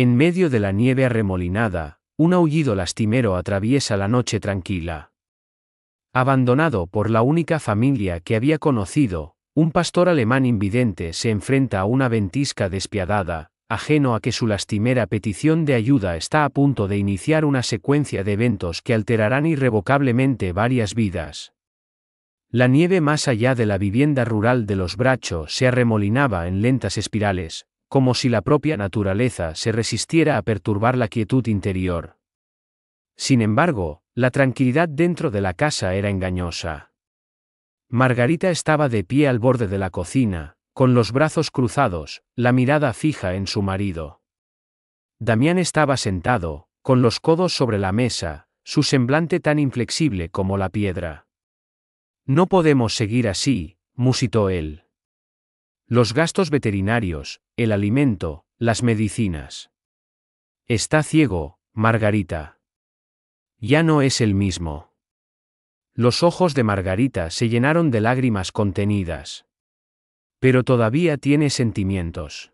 En medio de la nieve arremolinada, un aullido lastimero atraviesa la noche tranquila. Abandonado por la única familia que había conocido, un pastor alemán invidente se enfrenta a una ventisca despiadada, ajeno a que su lastimera petición de ayuda está a punto de iniciar una secuencia de eventos que alterarán irrevocablemente varias vidas. La nieve más allá de la vivienda rural de los Bracho se arremolinaba en lentas espirales, como si la propia naturaleza se resistiera a perturbar la quietud interior. Sin embargo, la tranquilidad dentro de la casa era engañosa. Margarita estaba de pie al borde de la cocina, con los brazos cruzados, la mirada fija en su marido. Damián estaba sentado, con los codos sobre la mesa, su semblante tan inflexible como la piedra. «No podemos seguir así», musitó él. «Los gastos veterinarios, el alimento, las medicinas». «Está ciego, Margarita. Ya no es el mismo». Los ojos de Margarita se llenaron de lágrimas contenidas. «Pero todavía tiene sentimientos.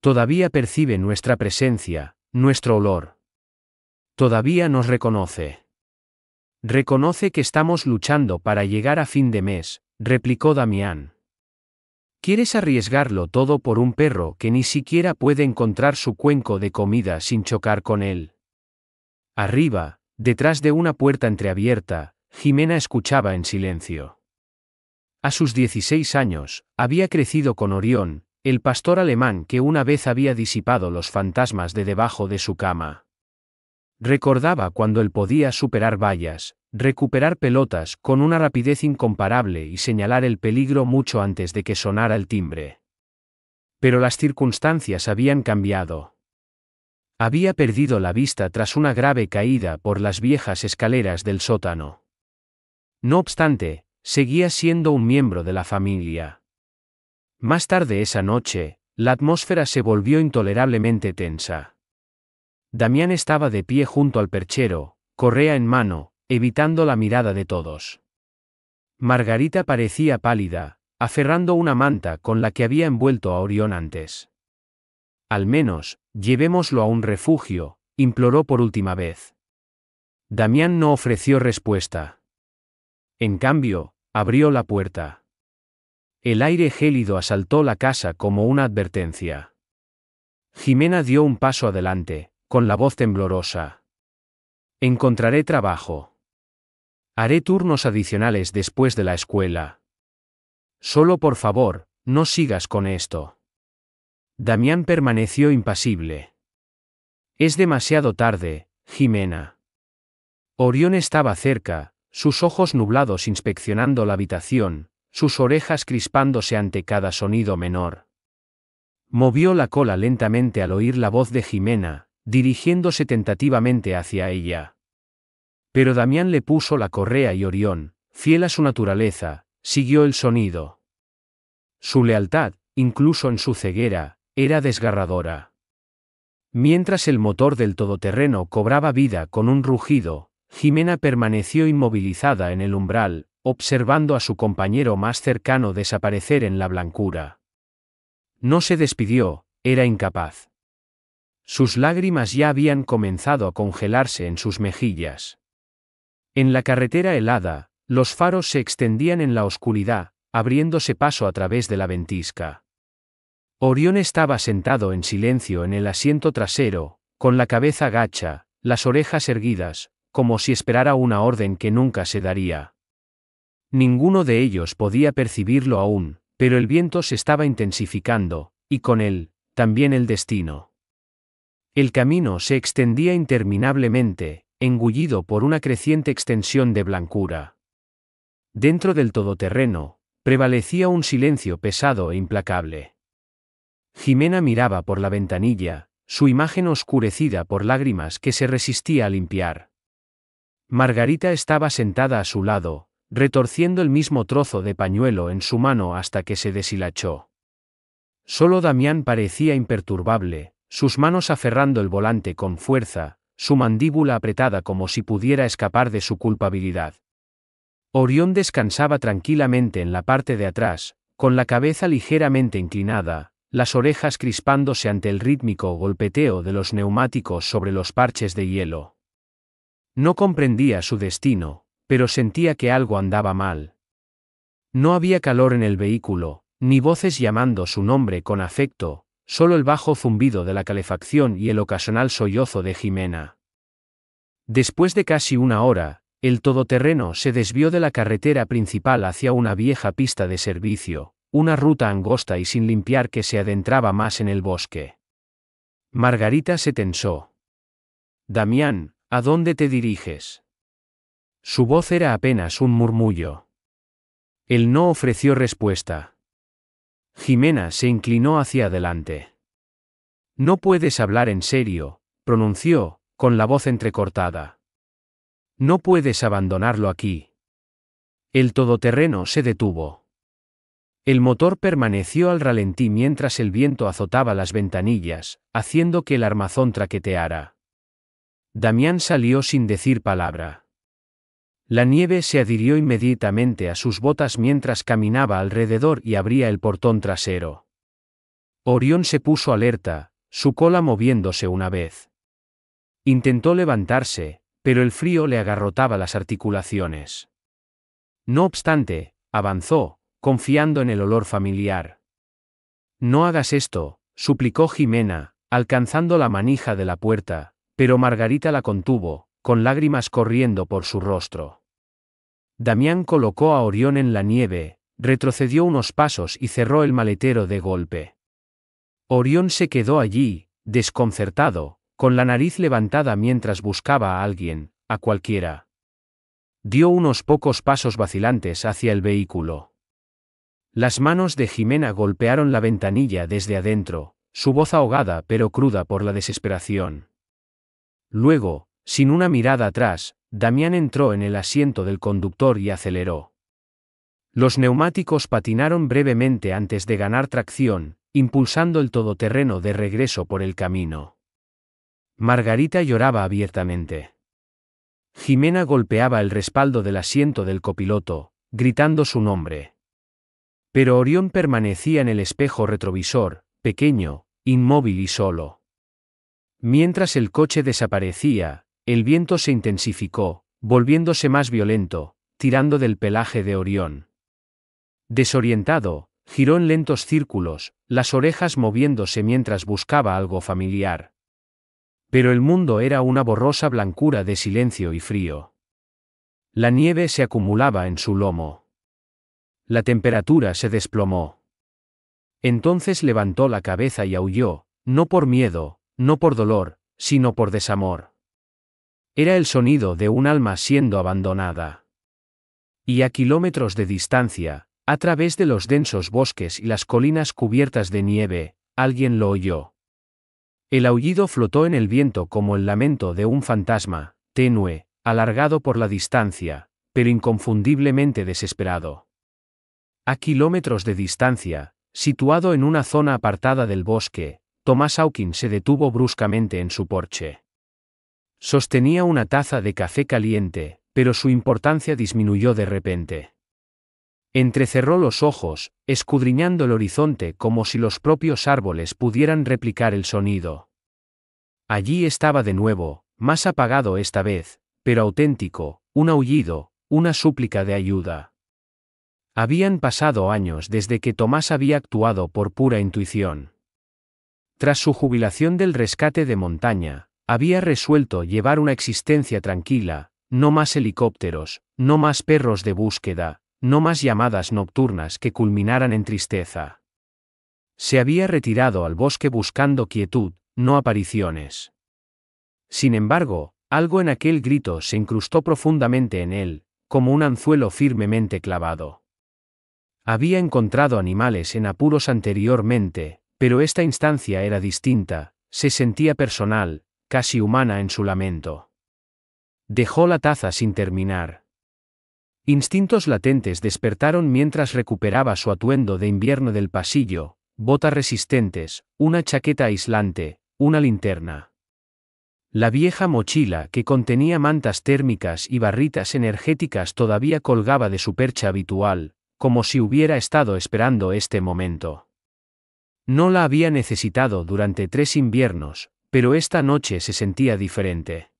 Todavía percibe nuestra presencia, nuestro olor. Todavía nos reconoce. Reconoce que estamos luchando para llegar a fin de mes», replicó Damián. «¿Quieres arriesgarlo todo por un perro que ni siquiera puede encontrar su cuenco de comida sin chocar con él?» Arriba, detrás de una puerta entreabierta, Jimena escuchaba en silencio. A sus 16 años, había crecido con Orión, el pastor alemán que una vez había disipado los fantasmas de debajo de su cama. Recordaba cuando él podía superar vallas, recuperar pelotas con una rapidez incomparable y señalar el peligro mucho antes de que sonara el timbre. Pero las circunstancias habían cambiado. Había perdido la vista tras una grave caída por las viejas escaleras del sótano. No obstante, seguía siendo un miembro de la familia. Más tarde esa noche, la atmósfera se volvió intolerablemente tensa. Damián estaba de pie junto al perchero, correa en mano, evitando la mirada de todos. Margarita parecía pálida, aferrando una manta con la que había envuelto a Orión antes. «Al menos, llevémoslo a un refugio», imploró por última vez. Damián no ofreció respuesta. En cambio, abrió la puerta. El aire gélido asaltó la casa como una advertencia. Jimena dio un paso adelante, con la voz temblorosa. «Encontraré trabajo. Haré turnos adicionales después de la escuela. Solo por favor, no sigas con esto». Damián permaneció impasible. «Es demasiado tarde, Jimena». Orión estaba cerca, sus ojos nublados inspeccionando la habitación, sus orejas crispándose ante cada sonido menor. Movió la cola lentamente al oír la voz de Jimena, dirigiéndose tentativamente hacia ella. Pero Damián le puso la correa y Orión, fiel a su naturaleza, siguió el sonido. Su lealtad, incluso en su ceguera, era desgarradora. Mientras el motor del todoterreno cobraba vida con un rugido, Jimena permaneció inmovilizada en el umbral, observando a su compañero más cercano desaparecer en la blancura. No se despidió, era incapaz. Sus lágrimas ya habían comenzado a congelarse en sus mejillas. En la carretera helada, los faros se extendían en la oscuridad, abriéndose paso a través de la ventisca. Orión estaba sentado en silencio en el asiento trasero, con la cabeza gacha, las orejas erguidas, como si esperara una orden que nunca se daría. Ninguno de ellos podía percibirlo aún, pero el viento se estaba intensificando, y con él, también el destino. El camino se extendía interminablemente, engullido por una creciente extensión de blancura. Dentro del todoterreno, prevalecía un silencio pesado e implacable. Jimena miraba por la ventanilla, su imagen oscurecida por lágrimas que se resistía a limpiar. Margarita estaba sentada a su lado, retorciendo el mismo trozo de pañuelo en su mano hasta que se deshilachó. Solo Damián parecía imperturbable, sus manos aferrando el volante con fuerza, su mandíbula apretada como si pudiera escapar de su culpabilidad. Orión descansaba tranquilamente en la parte de atrás, con la cabeza ligeramente inclinada, las orejas crispándose ante el rítmico golpeteo de los neumáticos sobre los parches de hielo. No comprendía su destino, pero sentía que algo andaba mal. No había calor en el vehículo, ni voces llamando su nombre con afecto, solo el bajo zumbido de la calefacción y el ocasional sollozo de Jimena. Después de casi una hora, el todoterreno se desvió de la carretera principal hacia una vieja pista de servicio, una ruta angosta y sin limpiar que se adentraba más en el bosque. Margarita se tensó. «Damián, ¿a dónde te diriges?» Su voz era apenas un murmullo. Él no ofreció respuesta. Jimena se inclinó hacia adelante. «No puedes hablar en serio», pronunció, con la voz entrecortada. «No puedes abandonarlo aquí». El todoterreno se detuvo. El motor permaneció al ralentí mientras el viento azotaba las ventanillas, haciendo que el armazón traqueteara. Damián salió sin decir palabra. La nieve se adhirió inmediatamente a sus botas mientras caminaba alrededor y abría el portón trasero. Orión se puso alerta, su cola moviéndose una vez. Intentó levantarse, pero el frío le agarrotaba las articulaciones. No obstante, avanzó, confiando en el olor familiar. «No hagas esto», suplicó Jimena, alcanzando la manija de la puerta, pero Margarita la contuvo, con lágrimas corriendo por su rostro. Damián colocó a Orión en la nieve, retrocedió unos pasos y cerró el maletero de golpe. Orión se quedó allí, desconcertado, con la nariz levantada mientras buscaba a alguien, a cualquiera. Dio unos pocos pasos vacilantes hacia el vehículo. Las manos de Jimena golpearon la ventanilla desde adentro, su voz ahogada pero cruda por la desesperación. Luego, sin una mirada atrás, Damián entró en el asiento del conductor y aceleró. Los neumáticos patinaron brevemente antes de ganar tracción, impulsando el todoterreno de regreso por el camino. Margarita lloraba abiertamente. Jimena golpeaba el respaldo del asiento del copiloto, gritando su nombre. Pero Orión permanecía en el espejo retrovisor, pequeño, inmóvil y solo. Mientras el coche desaparecía, el viento se intensificó, volviéndose más violento, tirando del pelaje de Orión. Desorientado, giró en lentos círculos, las orejas moviéndose mientras buscaba algo familiar. Pero el mundo era una borrosa blancura de silencio y frío. La nieve se acumulaba en su lomo. La temperatura se desplomó. Entonces levantó la cabeza y aulló, no por miedo, no por dolor, sino por desamor. Era el sonido de un alma siendo abandonada. Y a kilómetros de distancia, a través de los densos bosques y las colinas cubiertas de nieve, alguien lo oyó. El aullido flotó en el viento como el lamento de un fantasma, tenue, alargado por la distancia, pero inconfundiblemente desesperado. A kilómetros de distancia, situado en una zona apartada del bosque, Thomas Hawkins se detuvo bruscamente en su porche. Sostenía una taza de café caliente, pero su importancia disminuyó de repente. Entrecerró los ojos, escudriñando el horizonte como si los propios árboles pudieran replicar el sonido. Allí estaba de nuevo, más apagado esta vez, pero auténtico, un aullido, una súplica de ayuda. Habían pasado años desde que Tomás había actuado por pura intuición. Tras su jubilación del rescate de montaña, había resuelto llevar una existencia tranquila, no más helicópteros, no más perros de búsqueda, no más llamadas nocturnas que culminaran en tristeza. Se había retirado al bosque buscando quietud, no apariciones. Sin embargo, algo en aquel grito se incrustó profundamente en él, como un anzuelo firmemente clavado. Había encontrado animales en apuros anteriormente, pero esta instancia era distinta, se sentía personal, casi humana en su lamento. Dejó la taza sin terminar. Instintos latentes despertaron mientras recuperaba su atuendo de invierno del pasillo, botas resistentes, una chaqueta aislante, una linterna. La vieja mochila que contenía mantas térmicas y barritas energéticas todavía colgaba de su percha habitual, como si hubiera estado esperando este momento. No la había necesitado durante 3 inviernos, pero esta noche se sentía diferente.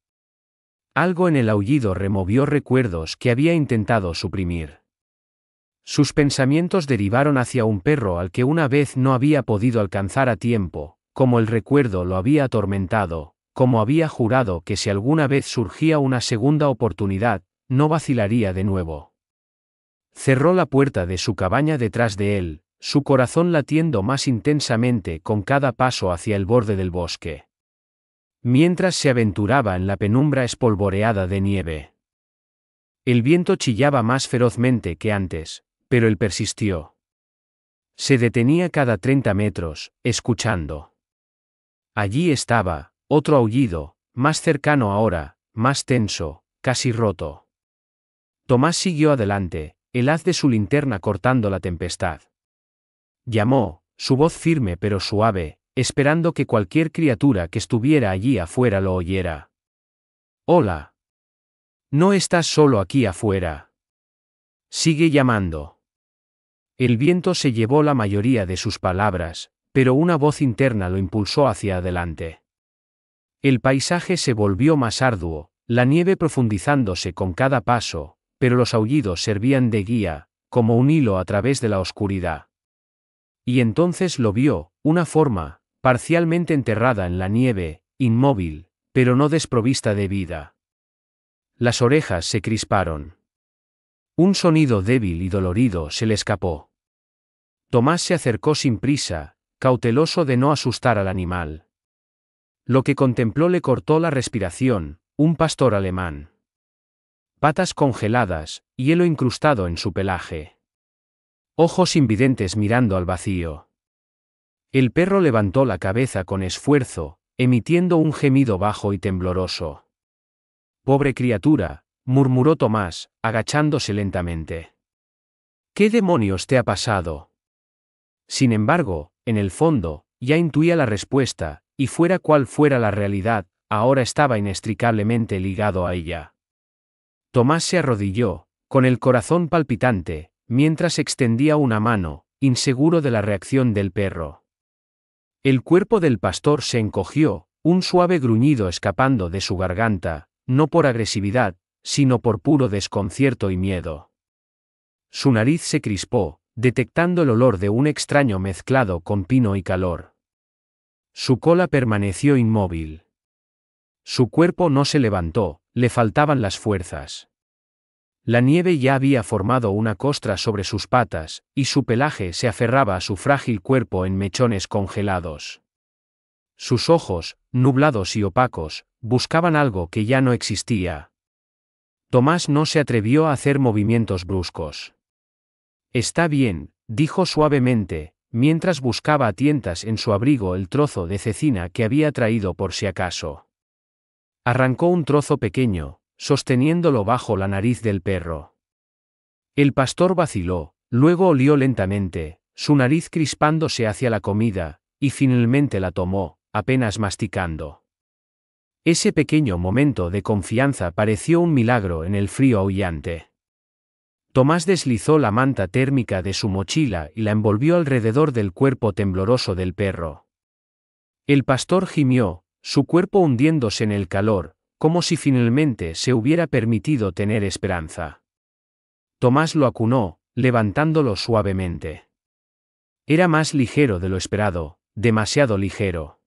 Algo en el aullido removió recuerdos que había intentado suprimir. Sus pensamientos derivaron hacia un perro al que una vez no había podido alcanzar a tiempo, como el recuerdo lo había atormentado, como había jurado que si alguna vez surgía una segunda oportunidad, no vacilaría de nuevo. Cerró la puerta de su cabaña detrás de él, su corazón latiendo más intensamente con cada paso hacia el borde del bosque. Mientras se aventuraba en la penumbra espolvoreada de nieve. El viento chillaba más ferozmente que antes, pero él persistió. Se detenía cada 30 metros, escuchando. Allí estaba, otro aullido, más cercano ahora, más tenso, casi roto. Tomás siguió adelante, el haz de su linterna cortando la tempestad. Llamó, su voz firme pero suave, esperando que cualquier criatura que estuviera allí afuera lo oyera. «Hola. No estás solo aquí afuera. Sigue llamando». El viento se llevó la mayoría de sus palabras, pero una voz interna lo impulsó hacia adelante. El paisaje se volvió más arduo, la nieve profundizándose con cada paso, pero los aullidos servían de guía, como un hilo a través de la oscuridad. Y entonces lo vio, una forma, parcialmente enterrada en la nieve, inmóvil, pero no desprovista de vida. Las orejas se crisparon. Un sonido débil y dolorido se le escapó. Tomás se acercó sin prisa, cauteloso de no asustar al animal. Lo que contempló le cortó la respiración, un pastor alemán. Patas congeladas, hielo incrustado en su pelaje. Ojos invidentes mirando al vacío. El perro levantó la cabeza con esfuerzo, emitiendo un gemido bajo y tembloroso. «Pobre criatura», murmuró Tomás, agachándose lentamente. «¿Qué demonios te ha pasado?» Sin embargo, en el fondo, ya intuía la respuesta, y fuera cual fuera la realidad, ahora estaba inextricablemente ligado a ella. Tomás se arrodilló, con el corazón palpitante, mientras extendía una mano, inseguro de la reacción del perro. El cuerpo del pastor se encogió, un suave gruñido escapando de su garganta, no por agresividad, sino por puro desconcierto y miedo. Su nariz se crispó, detectando el olor de un extraño mezclado con pino y calor. Su cola permaneció inmóvil. Su cuerpo no se levantó, le faltaban las fuerzas. La nieve ya había formado una costra sobre sus patas, y su pelaje se aferraba a su frágil cuerpo en mechones congelados. Sus ojos, nublados y opacos, buscaban algo que ya no existía. Tomás no se atrevió a hacer movimientos bruscos. «Está bien», dijo suavemente, mientras buscaba a tientas en su abrigo el trozo de cecina que había traído por si acaso. Arrancó un trozo pequeño, sosteniéndolo bajo la nariz del perro. El pastor vaciló, luego olió lentamente, su nariz crispándose hacia la comida, y finalmente la tomó, apenas masticando. Ese pequeño momento de confianza pareció un milagro en el frío aullante. Tomás deslizó la manta térmica de su mochila y la envolvió alrededor del cuerpo tembloroso del perro. El pastor gimió, su cuerpo hundiéndose en el calor, como si finalmente se hubiera permitido tener esperanza. Tomás lo acunó, levantándolo suavemente. Era más ligero de lo esperado, demasiado ligero.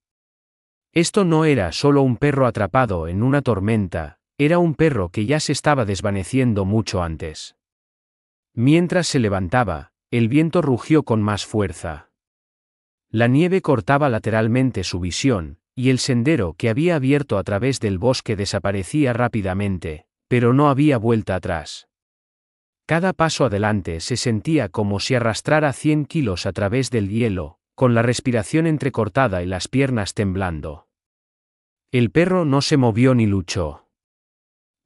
Esto no era solo un perro atrapado en una tormenta, era un perro que ya se estaba desvaneciendo mucho antes. Mientras se levantaba, el viento rugió con más fuerza. La nieve cortaba lateralmente su visión, y el sendero que había abierto a través del bosque desaparecía rápidamente, pero no había vuelta atrás. Cada paso adelante se sentía como si arrastrara 100 kilos a través del hielo, con la respiración entrecortada y las piernas temblando. El perro no se movió ni luchó.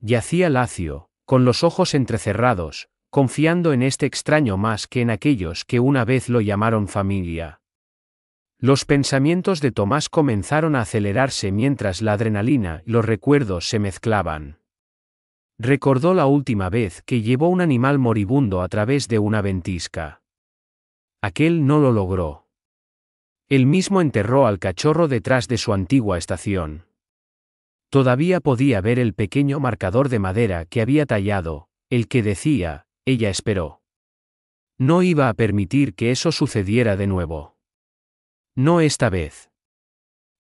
Yacía lacio, con los ojos entrecerrados, confiando en este extraño más que en aquellos que una vez lo llamaron familia. Los pensamientos de Tomás comenzaron a acelerarse mientras la adrenalina y los recuerdos se mezclaban. Recordó la última vez que llevó un animal moribundo a través de una ventisca. Aquel no lo logró. Él mismo enterró al cachorro detrás de su antigua estación. Todavía podía ver el pequeño marcador de madera que había tallado, el que decía, ella esperó. No iba a permitir que eso sucediera de nuevo. No esta vez.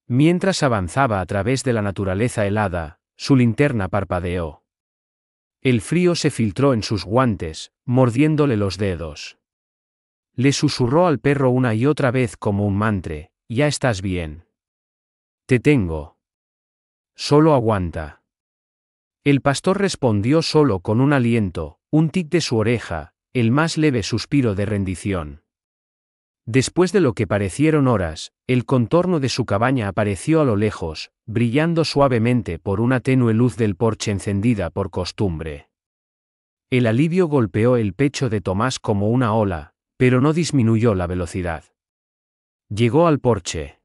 Mientras avanzaba a través de la naturaleza helada, su linterna parpadeó. El frío se filtró en sus guantes, mordiéndole los dedos. Le susurró al perro una y otra vez como un mantre, «Ya estás bien. Te tengo. Solo aguanta». El pastor respondió solo con un aliento, un tic de su oreja, el más leve suspiro de rendición. Después de lo que parecieron horas, el contorno de su cabaña apareció a lo lejos, brillando suavemente por una tenue luz del porche encendida por costumbre. El alivio golpeó el pecho de Tomás como una ola, pero no disminuyó la velocidad. Llegó al porche.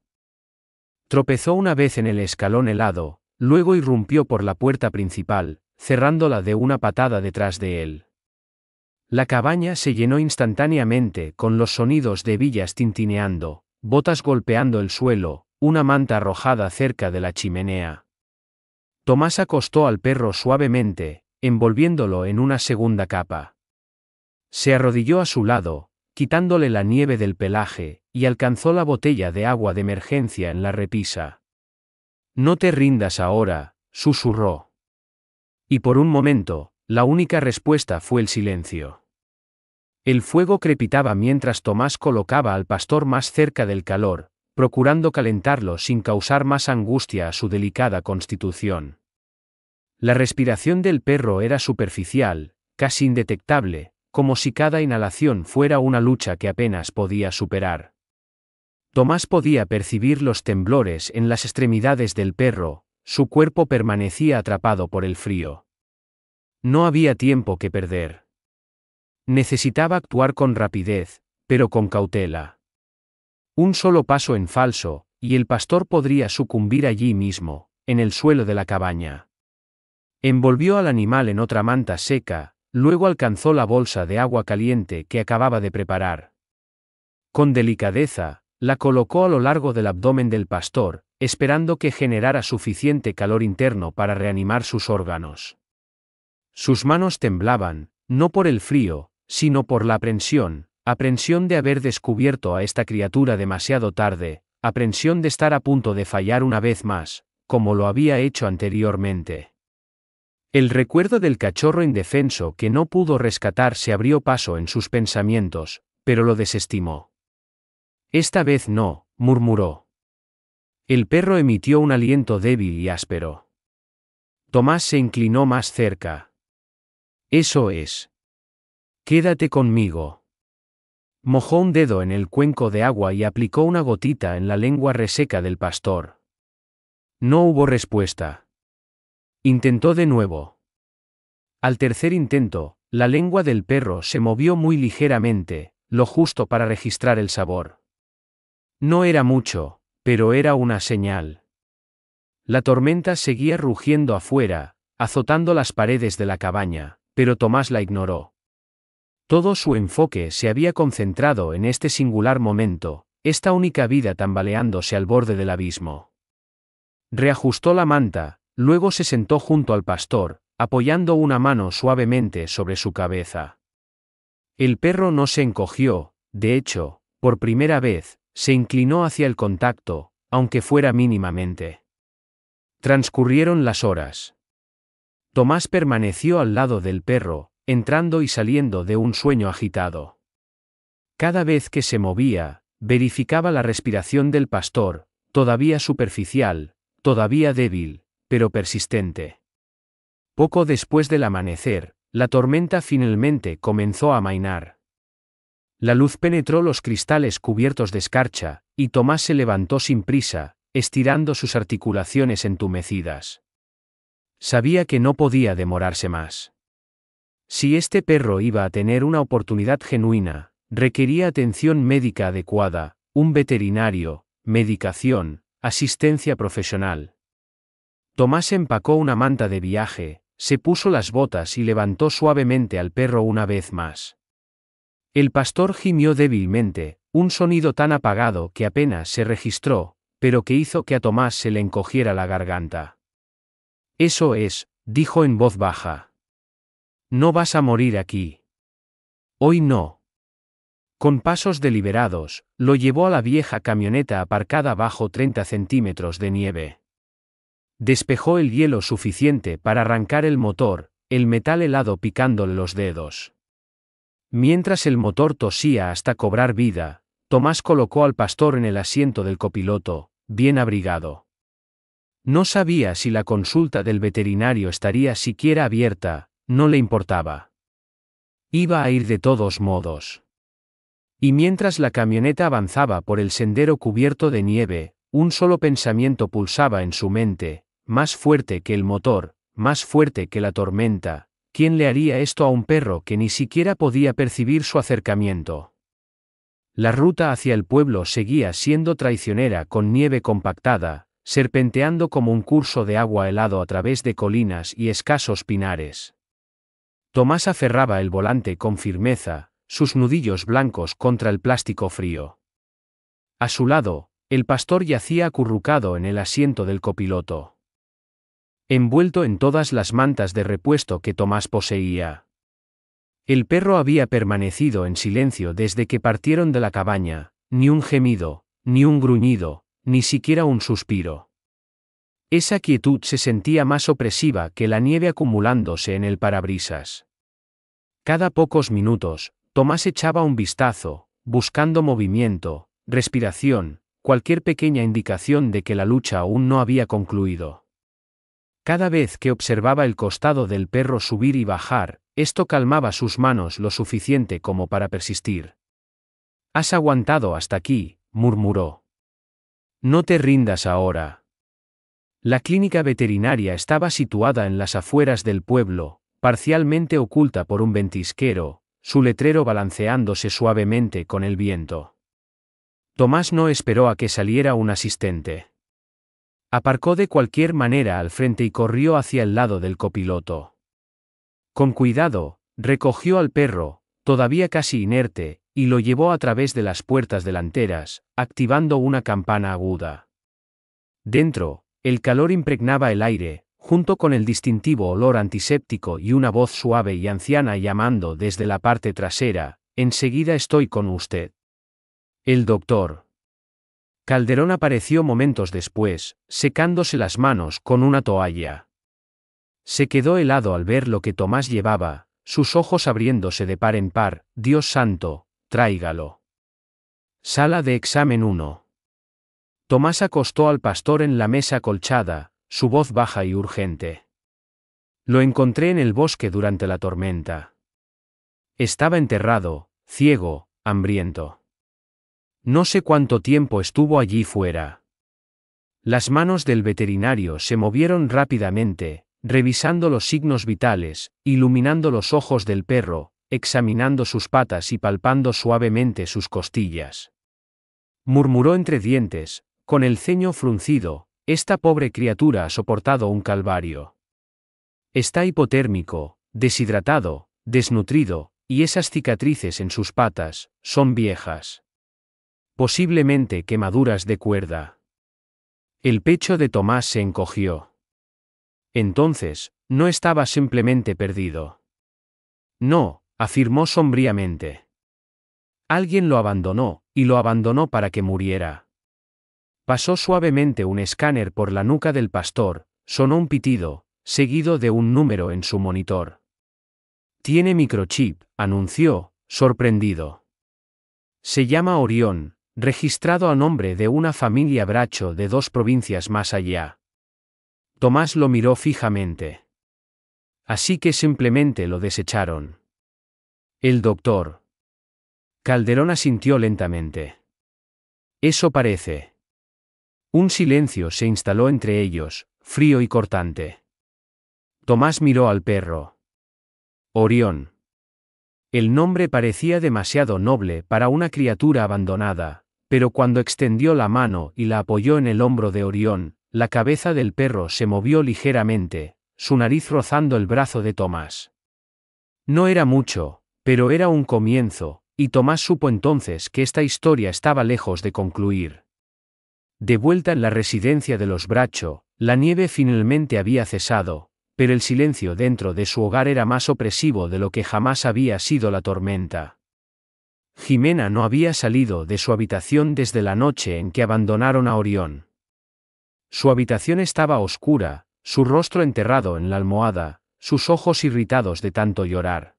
Tropezó una vez en el escalón helado, luego irrumpió por la puerta principal, cerrándola de una patada detrás de él. La cabaña se llenó instantáneamente con los sonidos de billas tintineando, botas golpeando el suelo, una manta arrojada cerca de la chimenea. Tomás acostó al perro suavemente, envolviéndolo en una segunda capa. Se arrodilló a su lado, quitándole la nieve del pelaje, y alcanzó la botella de agua de emergencia en la repisa. «No te rindas ahora», susurró. Y por un momento, la única respuesta fue el silencio. El fuego crepitaba mientras Tomás colocaba al pastor más cerca del calor, procurando calentarlo sin causar más angustia a su delicada constitución. La respiración del perro era superficial, casi indetectable, como si cada inhalación fuera una lucha que apenas podía superar. Tomás podía percibir los temblores en las extremidades del perro, su cuerpo permanecía atrapado por el frío. No había tiempo que perder. Necesitaba actuar con rapidez, pero con cautela. Un solo paso en falso, y el pastor podría sucumbir allí mismo, en el suelo de la cabaña. Envolvió al animal en otra manta seca, luego alcanzó la bolsa de agua caliente que acababa de preparar. Con delicadeza, la colocó a lo largo del abdomen del pastor, esperando que generara suficiente calor interno para reanimar sus órganos. Sus manos temblaban, no por el frío, sino por la aprensión de haber descubierto a esta criatura demasiado tarde, aprensión de estar a punto de fallar una vez más, como lo había hecho anteriormente. El recuerdo del cachorro indefenso que no pudo rescatar se abrió paso en sus pensamientos, pero lo desestimó. «Esta vez no», murmuró. El perro emitió un aliento débil y áspero. Tomás se inclinó más cerca. «Eso es. Quédate conmigo». Mojó un dedo en el cuenco de agua y aplicó una gotita en la lengua reseca del pastor. No hubo respuesta. Intentó de nuevo. Al tercer intento, la lengua del perro se movió muy ligeramente, lo justo para registrar el sabor. No era mucho, pero era una señal. La tormenta seguía rugiendo afuera, azotando las paredes de la cabaña, pero Tomás la ignoró. Todo su enfoque se había concentrado en este singular momento, esta única vida tambaleándose al borde del abismo. Reajustó la manta, luego se sentó junto al pastor, apoyando una mano suavemente sobre su cabeza. El perro no se encogió, de hecho, por primera vez, se inclinó hacia el contacto, aunque fuera mínimamente. Transcurrieron las horas. Tomás permaneció al lado del perro, entrando y saliendo de un sueño agitado. Cada vez que se movía, verificaba la respiración del pastor, todavía superficial, todavía débil, pero persistente. Poco después del amanecer, la tormenta finalmente comenzó a amainar. La luz penetró los cristales cubiertos de escarcha, y Tomás se levantó sin prisa, estirando sus articulaciones entumecidas. Sabía que no podía demorarse más. Si este perro iba a tener una oportunidad genuina, requería atención médica adecuada, un veterinario, medicación, asistencia profesional. Tomás empacó una manta de viaje, se puso las botas y levantó suavemente al perro una vez más. El pastor gimió débilmente, un sonido tan apagado que apenas se registró, pero que hizo que a Tomás se le encogiera la garganta. Eso es, dijo en voz baja. No vas a morir aquí. Hoy no. Con pasos deliberados, lo llevó a la vieja camioneta aparcada bajo 30 centímetros de nieve. Despejó el hielo suficiente para arrancar el motor, el metal helado picándole los dedos. Mientras el motor tosía hasta cobrar vida, Tomás colocó al pastor en el asiento del copiloto, bien abrigado. No sabía si la consulta del veterinario estaría siquiera abierta, no le importaba. Iba a ir de todos modos. Y mientras la camioneta avanzaba por el sendero cubierto de nieve, un solo pensamiento pulsaba en su mente, más fuerte que el motor, más fuerte que la tormenta: ¿quién le haría esto a un perro que ni siquiera podía percibir su acercamiento? La ruta hacia el pueblo seguía siendo traicionera, con nieve compactada, serpenteando como un curso de agua helado a través de colinas y escasos pinares. Tomás aferraba el volante con firmeza, sus nudillos blancos contra el plástico frío. A su lado, el pastor yacía acurrucado en el asiento del copiloto, envuelto en todas las mantas de repuesto que Tomás poseía. El perro había permanecido en silencio desde que partieron de la cabaña, ni un gemido, ni un gruñido, ni siquiera un suspiro. Esa quietud se sentía más opresiva que la nieve acumulándose en el parabrisas. Cada pocos minutos, Tomás echaba un vistazo, buscando movimiento, respiración, cualquier pequeña indicación de que la lucha aún no había concluido. Cada vez que observaba el costado del perro subir y bajar, esto calmaba sus manos lo suficiente como para persistir. «Has aguantado hasta aquí», murmuró. «No te rindas ahora». La clínica veterinaria estaba situada en las afueras del pueblo, parcialmente oculta por un ventisquero, su letrero balanceándose suavemente con el viento. Tomás no esperó a que saliera un asistente. Aparcó de cualquier manera al frente y corrió hacia el lado del copiloto. Con cuidado, recogió al perro, todavía casi inerte, y lo llevó a través de las puertas delanteras, activando una campana aguda. Dentro, el calor impregnaba el aire, junto con el distintivo olor antiséptico y una voz suave y anciana llamando desde la parte trasera: «Enseguida estoy con usted». El doctor Calderón apareció momentos después, secándose las manos con una toalla. Se quedó helado al ver lo que Tomás llevaba, sus ojos abriéndose de par en par. «Dios santo, tráigalo». Sala de examen 1. Tomás acostó al pastor en la mesa acolchada, su voz baja y urgente. «Lo encontré en el bosque durante la tormenta. Estaba enterrado, ciego, hambriento. No sé cuánto tiempo estuvo allí fuera». Las manos del veterinario se movieron rápidamente, revisando los signos vitales, iluminando los ojos del perro, examinando sus patas y palpando suavemente sus costillas. Murmuró entre dientes, con el ceño fruncido: «Esta pobre criatura ha soportado un calvario. Está hipotérmico, deshidratado, desnutrido, y esas cicatrices en sus patas son viejas. Posiblemente quemaduras de cuerda». El pecho de Tomás se encogió. Entonces, no estaba simplemente perdido. «No», afirmó sombríamente. «Alguien lo abandonó, y lo abandonó para que muriera». Pasó suavemente un escáner por la nuca del pastor, sonó un pitido, seguido de un número en su monitor. «Tiene microchip», anunció, sorprendido. «Se llama Orión, registrado a nombre de una familia Bracho de 2 provincias más allá». Tomás lo miró fijamente. «Así que simplemente lo desecharon». El doctor Calderón asintió lentamente. «Eso parece». Un silencio se instaló entre ellos, frío y cortante. Tomás miró al perro. Orión. El nombre parecía demasiado noble para una criatura abandonada, pero cuando extendió la mano y la apoyó en el hombro de Orión, la cabeza del perro se movió ligeramente, su nariz rozando el brazo de Tomás. No era mucho, pero era un comienzo, y Tomás supo entonces que esta historia estaba lejos de concluir. De vuelta en la residencia de los Bracho, la nieve finalmente había cesado, pero el silencio dentro de su hogar era más opresivo de lo que jamás había sido la tormenta. Jimena no había salido de su habitación desde la noche en que abandonaron a Orión. Su habitación estaba oscura, su rostro enterrado en la almohada, sus ojos irritados de tanto llorar.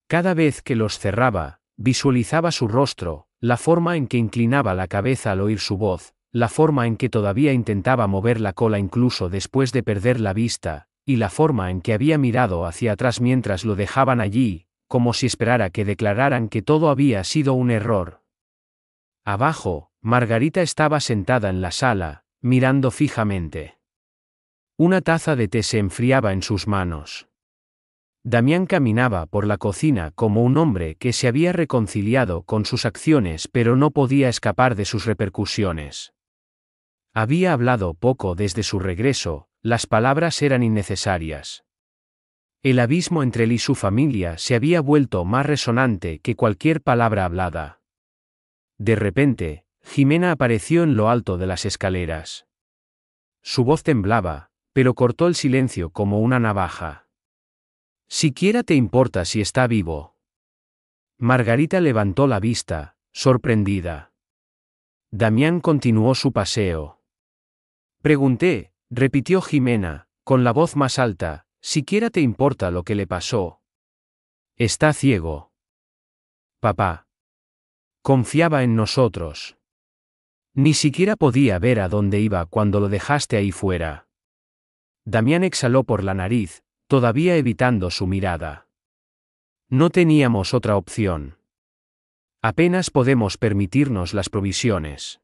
Cada vez que los cerraba, visualizaba su rostro, la forma en que inclinaba la cabeza al oír su voz, la forma en que todavía intentaba mover la cola incluso después de perder la vista, y la forma en que había mirado hacia atrás mientras lo dejaban allí, como si esperara que declararan que todo había sido un error. Abajo, Margarita estaba sentada en la sala, mirando fijamente. Una taza de té se enfriaba en sus manos. Damián caminaba por la cocina como un hombre que se había reconciliado con sus acciones pero no podía escapar de sus repercusiones. Había hablado poco desde su regreso, las palabras eran innecesarias. El abismo entre él y su familia se había vuelto más resonante que cualquier palabra hablada. De repente, Jimena apareció en lo alto de las escaleras. Su voz temblaba, pero cortó el silencio como una navaja. ¿Siquiera te importa si está vivo? Margarita levantó la vista, sorprendida. Damián continuó su paseo. Pregunté, repitió Jimena, con la voz más alta, ¿siquiera te importa lo que le pasó? Está ciego. Papá. Confiaba en nosotros. Ni siquiera podía ver a dónde iba cuando lo dejaste ahí fuera. Damián exhaló por la nariz, todavía evitando su mirada. No teníamos otra opción. Apenas podemos permitirnos las provisiones.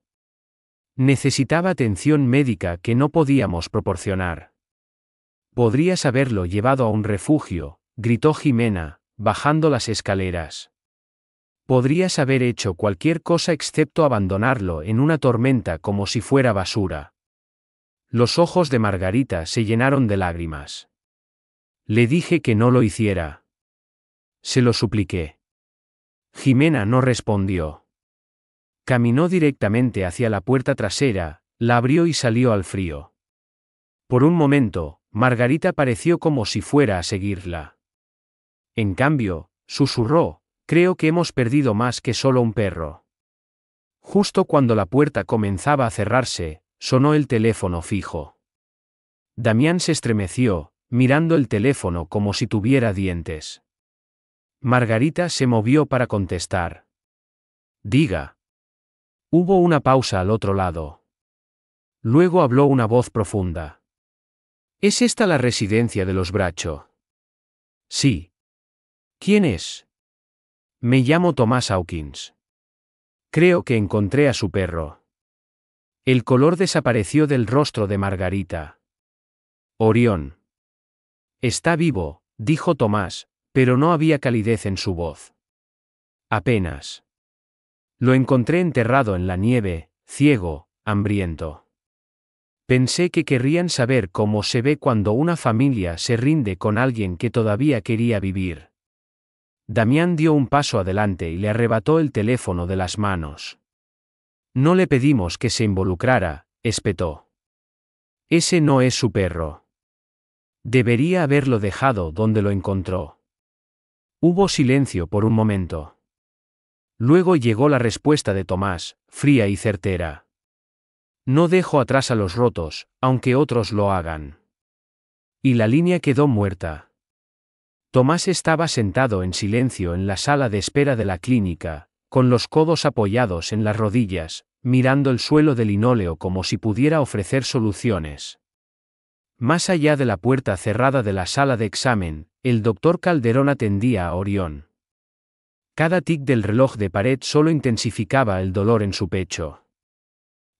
Necesitaba atención médica que no podíamos proporcionar. Podrías haberlo llevado a un refugio, gritó Jimena, bajando las escaleras. Podrías haber hecho cualquier cosa excepto abandonarlo en una tormenta como si fuera basura. Los ojos de Margarita se llenaron de lágrimas. Le dije que no lo hiciera. Se lo supliqué. Jimena no respondió. Caminó directamente hacia la puerta trasera, la abrió y salió al frío. Por un momento, Margarita pareció como si fuera a seguirla. En cambio, susurró, creo que hemos perdido más que solo un perro. Justo cuando la puerta comenzaba a cerrarse, sonó el teléfono fijo. Damián se estremeció, mirando el teléfono como si tuviera dientes. Margarita se movió para contestar. Diga. Hubo una pausa al otro lado. Luego habló una voz profunda. ¿Es esta la residencia de los Bracho? Sí. ¿Quién es? Me llamo Tomás Hawkins. Creo que encontré a su perro. El color desapareció del rostro de Margarita. Orión. Está vivo, dijo Tomás, pero no había calidez en su voz. Apenas. Lo encontré enterrado en la nieve, ciego, hambriento. Pensé que querrían saber cómo se ve cuando una familia se rinde con alguien que todavía quería vivir. Damián dio un paso adelante y le arrebató el teléfono de las manos. No le pedimos que se involucrara, espetó. Ese no es su perro. Debería haberlo dejado donde lo encontró. Hubo silencio por un momento. Luego llegó la respuesta de Tomás, fría y certera. No dejo atrás a los rotos, aunque otros lo hagan. Y la línea quedó muerta. Tomás estaba sentado en silencio en la sala de espera de la clínica, con los codos apoyados en las rodillas, mirando el suelo de linóleo como si pudiera ofrecer soluciones. Más allá de la puerta cerrada de la sala de examen, el doctor Calderón atendía a Orión. Cada tic del reloj de pared solo intensificaba el dolor en su pecho.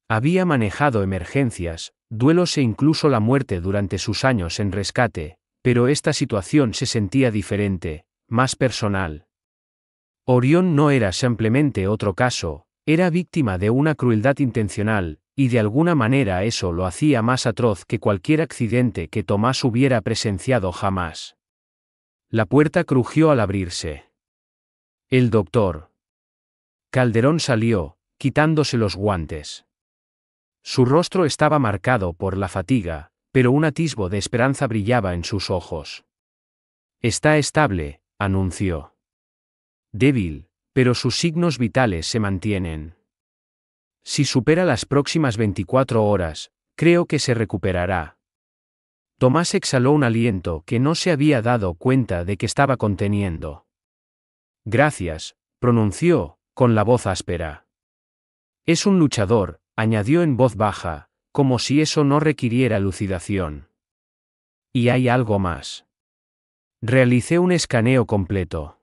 Había manejado emergencias, duelos e incluso la muerte durante sus años en rescate, pero esta situación se sentía diferente, más personal. Orión no era simplemente otro caso, era víctima de una crueldad intencional, y de alguna manera eso lo hacía más atroz que cualquier accidente que Tomás hubiera presenciado jamás. La puerta crujió al abrirse. El doctor Calderón salió, quitándose los guantes. Su rostro estaba marcado por la fatiga, pero un atisbo de esperanza brillaba en sus ojos. Está estable, anunció. Débil, pero sus signos vitales se mantienen. Si supera las próximas 24 horas, creo que se recuperará. Tomás exhaló un aliento que no se había dado cuenta de que estaba conteniendo. Gracias, pronunció, con la voz áspera. Es un luchador, añadió en voz baja, como si eso no requiriera elucidación. Y hay algo más. Realicé un escaneo completo.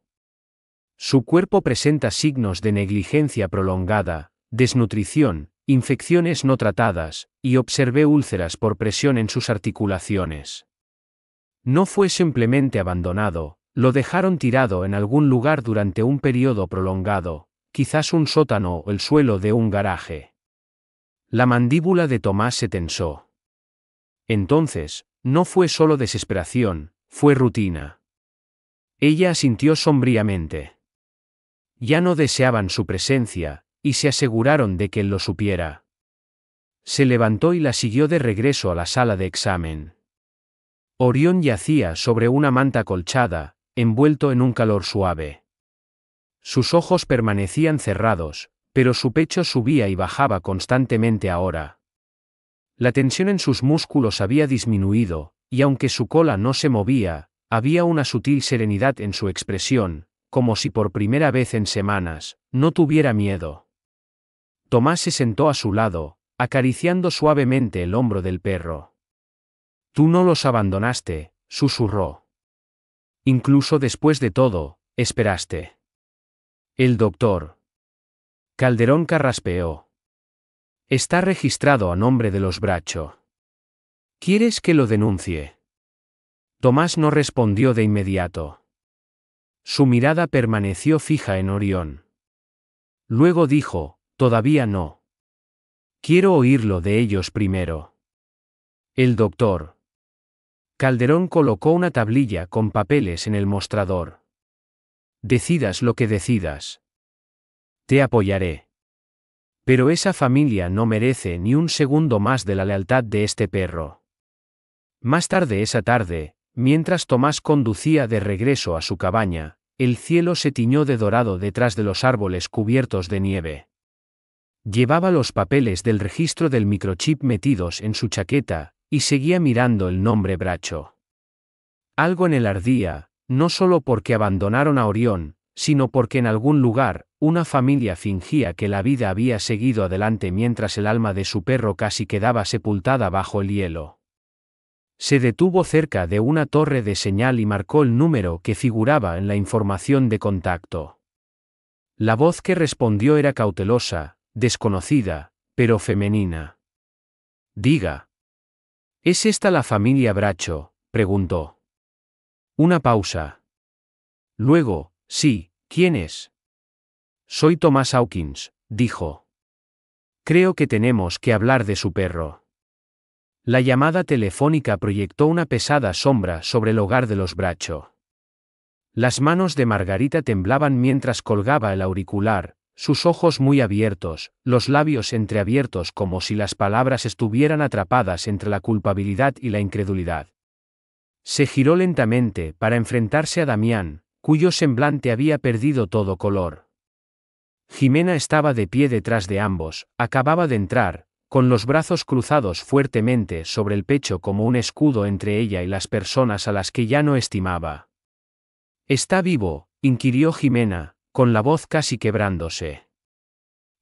Su cuerpo presenta signos de negligencia prolongada, desnutrición, infecciones no tratadas, y observé úlceras por presión en sus articulaciones. No fue simplemente abandonado, lo dejaron tirado en algún lugar durante un periodo prolongado, quizás un sótano o el suelo de un garaje. La mandíbula de Tomás se tensó. Entonces, no fue solo desesperación, fue rutina. Ella asintió sombríamente. Ya no deseaban su presencia, y se aseguraron de que él lo supiera. Se levantó y la siguió de regreso a la sala de examen. Orión yacía sobre una manta colchada, envuelto en un calor suave. Sus ojos permanecían cerrados, pero su pecho subía y bajaba constantemente ahora. La tensión en sus músculos había disminuido, y aunque su cola no se movía, había una sutil serenidad en su expresión, como si por primera vez en semanas, no tuviera miedo. Tomás se sentó a su lado, acariciando suavemente el hombro del perro. Tú no los abandonaste, susurró. Incluso después de todo, esperaste. El doctor Calderón carraspeó. Está registrado a nombre de los Bracho. ¿Quieres que lo denuncie? Tomás no respondió de inmediato. Su mirada permaneció fija en Orión. Luego dijo, todavía no. Quiero oírlo de ellos primero. El doctor Calderón colocó una tablilla con papeles en el mostrador. Decidas lo que decidas. Te apoyaré. Pero esa familia no merece ni un segundo más de la lealtad de este perro. Más tarde esa tarde, mientras Tomás conducía de regreso a su cabaña, el cielo se tiñó de dorado detrás de los árboles cubiertos de nieve. Llevaba los papeles del registro del microchip metidos en su chaqueta, y seguía mirando el nombre Bracho. Algo en él ardía, no solo porque abandonaron a Orión, sino porque en algún lugar, una familia fingía que la vida había seguido adelante mientras el alma de su perro casi quedaba sepultada bajo el hielo. Se detuvo cerca de una torre de señal y marcó el número que figuraba en la información de contacto. La voz que respondió era cautelosa, desconocida, pero femenina. Diga. ¿Es esta la familia Bracho?, preguntó. Una pausa. Luego, sí, ¿quién es? Soy Tomás Hawkins, dijo. Creo que tenemos que hablar de su perro. La llamada telefónica proyectó una pesada sombra sobre el hogar de los Bracho. Las manos de Margarita temblaban mientras colgaba el auricular, sus ojos muy abiertos, los labios entreabiertos como si las palabras estuvieran atrapadas entre la culpabilidad y la incredulidad. Se giró lentamente para enfrentarse a Damián, cuyo semblante había perdido todo color. Jimena estaba de pie detrás de ambos, acababa de entrar, con los brazos cruzados fuertemente sobre el pecho como un escudo entre ella y las personas a las que ya no estimaba. ¿Está vivo?, inquirió Jimena, con la voz casi quebrándose.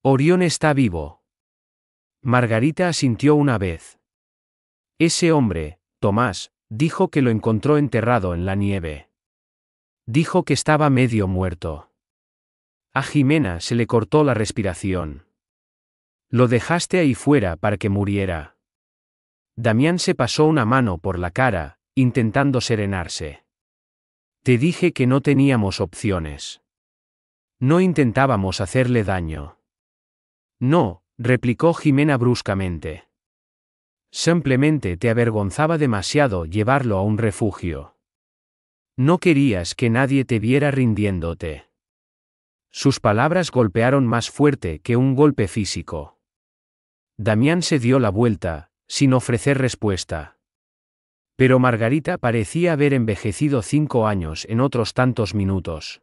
Orión está vivo. Margarita asintió una vez. Ese hombre, Tomás, dijo que lo encontró enterrado en la nieve. Dijo que estaba medio muerto. A Jimena se le cortó la respiración. Lo dejaste ahí fuera para que muriera. Damián se pasó una mano por la cara, intentando serenarse. Te dije que no teníamos opciones. No intentábamos hacerle daño. No, replicó Jimena bruscamente. Simplemente te avergonzaba demasiado llevarlo a un refugio. No querías que nadie te viera rindiéndote. Sus palabras golpearon más fuerte que un golpe físico. Damián se dio la vuelta, sin ofrecer respuesta. Pero Margarita parecía haber envejecido 5 años en otros tantos minutos.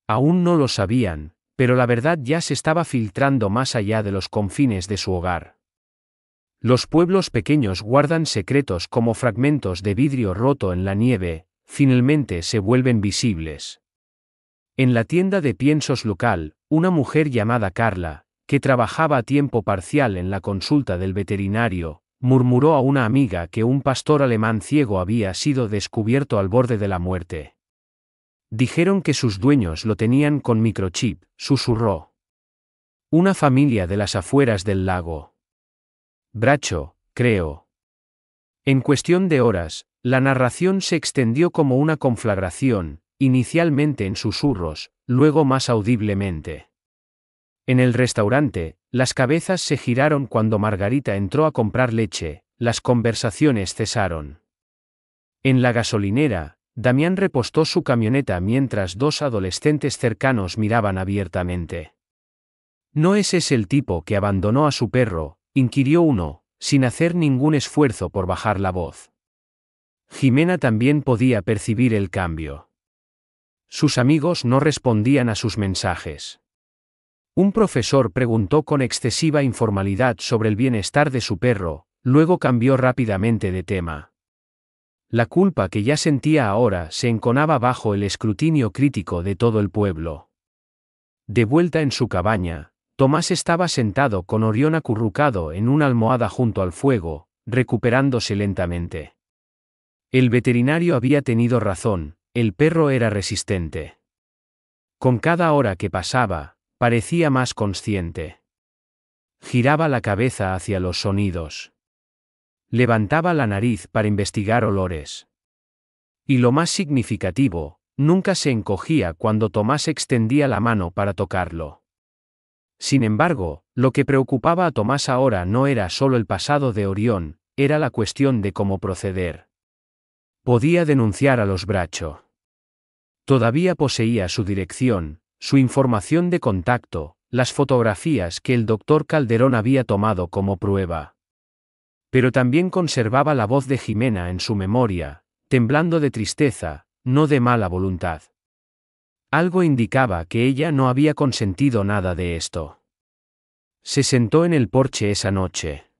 Aún no lo sabían, pero la verdad ya se estaba filtrando más allá de los confines de su hogar. Los pueblos pequeños guardan secretos como fragmentos de vidrio roto en la nieve, finalmente se vuelven visibles. En la tienda de piensos local, una mujer llamada Carla, que trabajaba a tiempo parcial en la consulta del veterinario, murmuró a una amiga que un pastor alemán ciego había sido descubierto al borde de la muerte. Dijeron que sus dueños lo tenían con microchip, susurró. Una familia de las afueras del lago. Bracho, creo. En cuestión de horas, la narración se extendió como una conflagración, inicialmente en susurros, luego más audiblemente. En el restaurante, las cabezas se giraron cuando Margarita entró a comprar leche, las conversaciones cesaron. En la gasolinera, Damián repostó su camioneta mientras 2 adolescentes cercanos miraban abiertamente. ¿No es ese el tipo que abandonó a su perro?, inquirió uno, sin hacer ningún esfuerzo por bajar la voz. Jimena también podía percibir el cambio. Sus amigos no respondían a sus mensajes. Un profesor preguntó con excesiva informalidad sobre el bienestar de su perro, luego cambió rápidamente de tema. La culpa que ya sentía ahora se enconaba bajo el escrutinio crítico de todo el pueblo. De vuelta en su cabaña, Tomás estaba sentado con Orión acurrucado en una almohada junto al fuego, recuperándose lentamente. El veterinario había tenido razón, el perro era resistente. Con cada hora que pasaba, parecía más consciente. Giraba la cabeza hacia los sonidos. Levantaba la nariz para investigar olores. Y lo más significativo, nunca se encogía cuando Tomás extendía la mano para tocarlo. Sin embargo, lo que preocupaba a Tomás ahora no era solo el pasado de Orión, era la cuestión de cómo proceder. Podía denunciar a los Bracho. Todavía poseía su dirección, su información de contacto, las fotografías que el doctor Calderón había tomado como prueba. Pero también conservaba la voz de Jimena en su memoria, temblando de tristeza, no de mala voluntad. Algo indicaba que ella no había consentido nada de esto. Se sentó en el porche esa noche.